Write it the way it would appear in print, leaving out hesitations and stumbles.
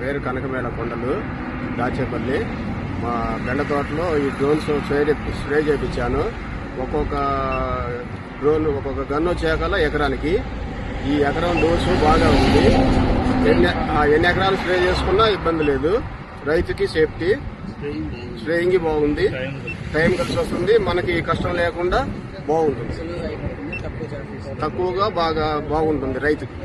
పేరు కనకమేళ కొండలు దాచేపల్లి. మా బెండ తోటలో ఈ డ్రోన్స్ స్ప్రే చేయించాను. ఒక్కొక్క డ్రోన్ ఒక్కొక్క గన్ను చేయగల ఎకరానికి. ఈ ఎకరం డోసు బాగా ఉంది. ఎన్ని ఎకరాలు స్ప్రే చేసుకున్నా ఇబ్బంది లేదు. రైతుకి సేఫ్టీ, స్ప్రేయింగ్ బాగుంది, టైం కలిసి వస్తుంది, మనకి కష్టం లేకుండా బాగుంటుంది, తక్కువగా బాగా బాగుంటుంది రైతుకి.